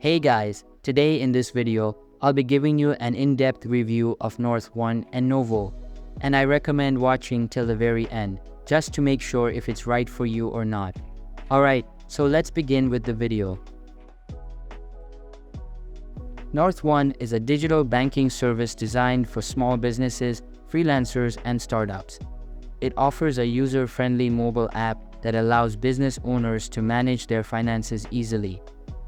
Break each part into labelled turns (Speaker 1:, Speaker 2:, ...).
Speaker 1: Hey guys, today in this video, I'll be giving you an in-depth review of NorthOne and Novo, and I recommend watching till the very end, just to make sure if it's right for you or not. Alright, so let's begin with the video. NorthOne is a digital banking service designed for small businesses, freelancers, and startups. It offers a user-friendly mobile app that allows business owners to manage their finances easily.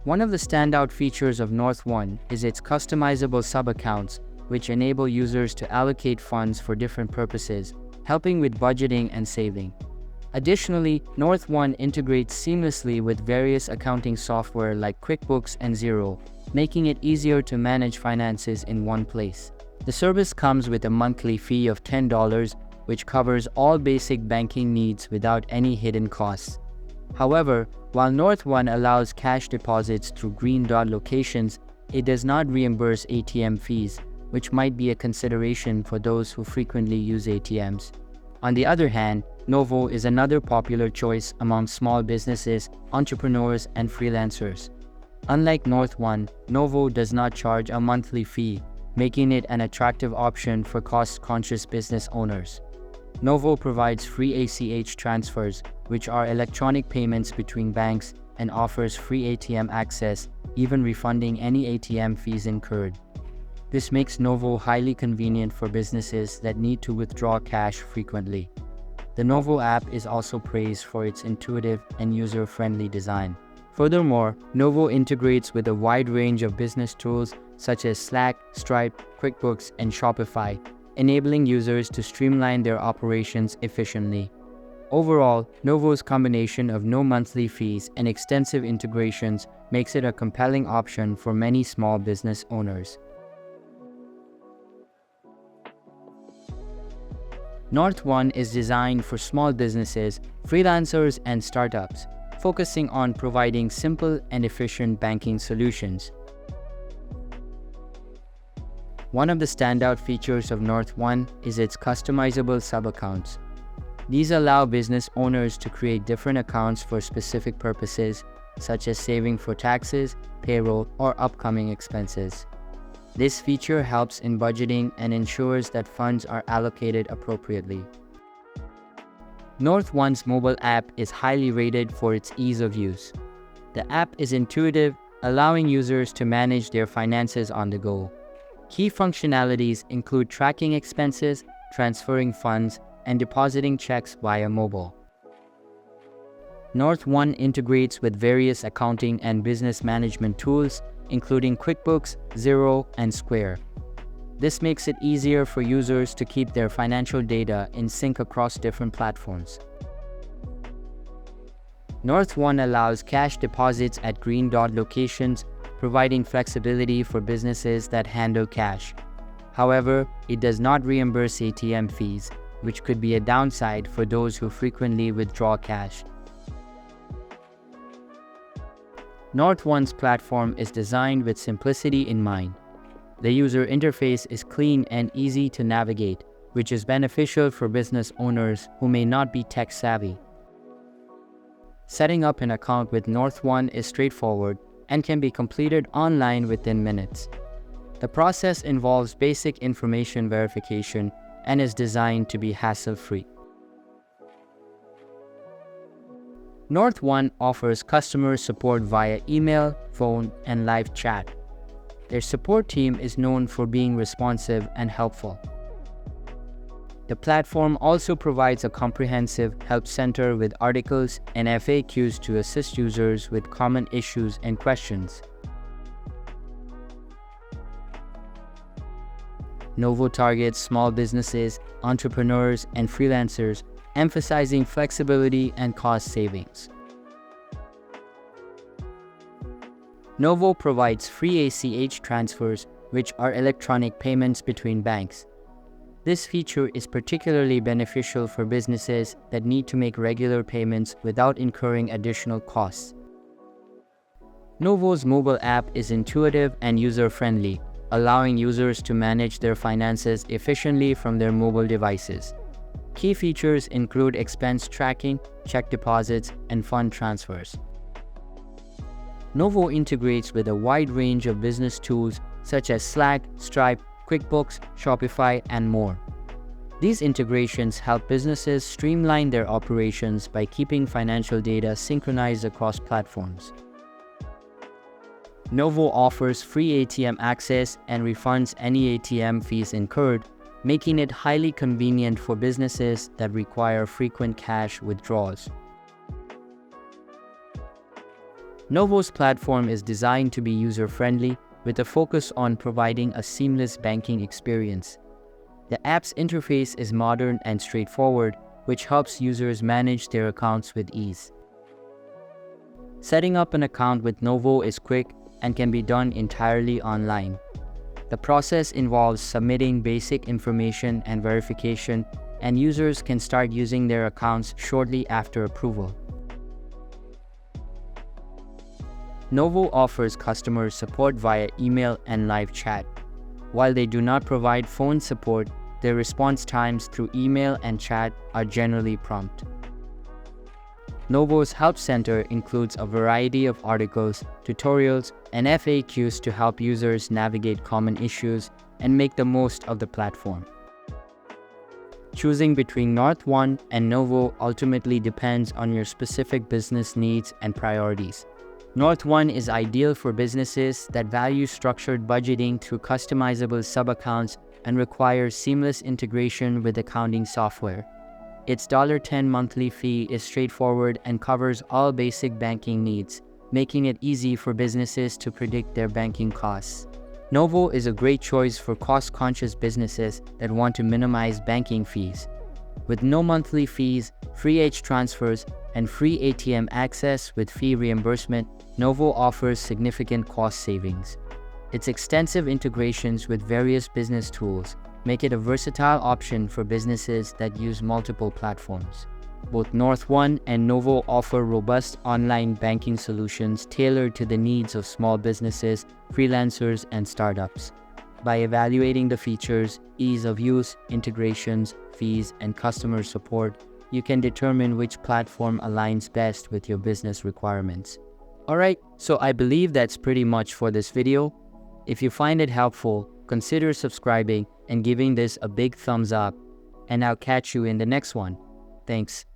Speaker 1: One of the standout features of NorthOne is its customizable sub-accounts, which enable users to allocate funds for different purposes, helping with budgeting and saving. Additionally, NorthOne integrates seamlessly with various accounting software like QuickBooks and Xero, making it easier to manage finances in one place. The service comes with a monthly fee of $10, which covers all basic banking needs without any hidden costs. However, while NorthOne allows cash deposits through green dot locations, it does not reimburse ATM fees, which might be a consideration for those who frequently use ATMs. On the other hand, Novo is another popular choice among small businesses, entrepreneurs, and freelancers. Unlike NorthOne, Novo does not charge a monthly fee, making it an attractive option for cost-conscious business owners. Novo provides free ACH transfers, which are electronic payments between banks, and offers free ATM access, even refunding any ATM fees incurred. This makes Novo highly convenient for businesses that need to withdraw cash frequently. The Novo app is also praised for its intuitive and user-friendly design. Furthermore, Novo integrates with a wide range of business tools such as Slack, Stripe, QuickBooks, and Shopify, enabling users to streamline their operations efficiently. Overall, Novo's combination of no monthly fees and extensive integrations makes it a compelling option for many small business owners. NorthOne is designed for small businesses, freelancers, and startups, focusing on providing simple and efficient banking solutions. One of the standout features of NorthOne is its customizable sub-accounts. These allow business owners to create different accounts for specific purposes, such as saving for taxes, payroll, or upcoming expenses. This feature helps in budgeting and ensures that funds are allocated appropriately. NorthOne's mobile app is highly rated for its ease of use. The app is intuitive, allowing users to manage their finances on the go. Key functionalities include tracking expenses, transferring funds, and depositing checks via mobile. NorthOne integrates with various accounting and business management tools, including QuickBooks, Xero, and Square. This makes it easier for users to keep their financial data in sync across different platforms. NorthOne allows cash deposits at green dot locations, providing flexibility for businesses that handle cash. However, it does not reimburse ATM fees, which could be a downside for those who frequently withdraw cash. NorthOne's platform is designed with simplicity in mind. The user interface is clean and easy to navigate, which is beneficial for business owners who may not be tech-savvy. Setting up an account with NorthOne is straightforward and can be completed online within minutes. The process involves basic information verification and is designed to be hassle-free. NorthOne offers customer support via email, phone, and live chat. Their support team is known for being responsive and helpful. The platform also provides a comprehensive help center with articles and FAQs to assist users with common issues and questions. Novo targets small businesses, entrepreneurs, and freelancers, emphasizing flexibility and cost savings. Novo provides free ACH transfers, which are electronic payments between banks. This feature is particularly beneficial for businesses that need to make regular payments without incurring additional costs. Novo's mobile app is intuitive and user-friendly, allowing users to manage their finances efficiently from their mobile devices. Key features include expense tracking, check deposits, and fund transfers. Novo integrates with a wide range of business tools such as Slack, Stripe, QuickBooks, Shopify, and more. These integrations help businesses streamline their operations by keeping financial data synchronized across platforms. Novo offers free ATM access and refunds any ATM fees incurred, making it highly convenient for businesses that require frequent cash withdrawals. Novo's platform is designed to be user-friendly, with a focus on providing a seamless banking experience. The app's interface is modern and straightforward, which helps users manage their accounts with ease. Setting up an account with Novo is quick and can be done entirely online. The process involves submitting basic information and verification, and users can start using their accounts shortly after approval. Novo offers customer support via email and live chat. While they do not provide phone support, their response times through email and chat are generally prompt. Novo's Help Center includes a variety of articles, tutorials, and FAQs to help users navigate common issues and make the most of the platform. Choosing between NorthOne and Novo ultimately depends on your specific business needs and priorities. NorthOne is ideal for businesses that value structured budgeting through customizable sub-accounts and requires seamless integration with accounting software. Its $10 monthly fee is straightforward and covers all basic banking needs, making it easy for businesses to predict their banking costs. Novo is a great choice for cost-conscious businesses that want to minimize banking fees. With no monthly fees, free transfers, and free ATM access with fee reimbursement, Novo offers significant cost savings. Its extensive integrations with various business tools make it a versatile option for businesses that use multiple platforms. Both NorthOne and Novo offer robust online banking solutions tailored to the needs of small businesses, freelancers, and startups. By evaluating the features, ease of use, integrations, fees, and customer support, you can determine which platform aligns best with your business requirements. Alright, so I believe that's pretty much for this video. If you find it helpful, consider subscribing and giving this a big thumbs up, and I'll catch you in the next one. Thanks.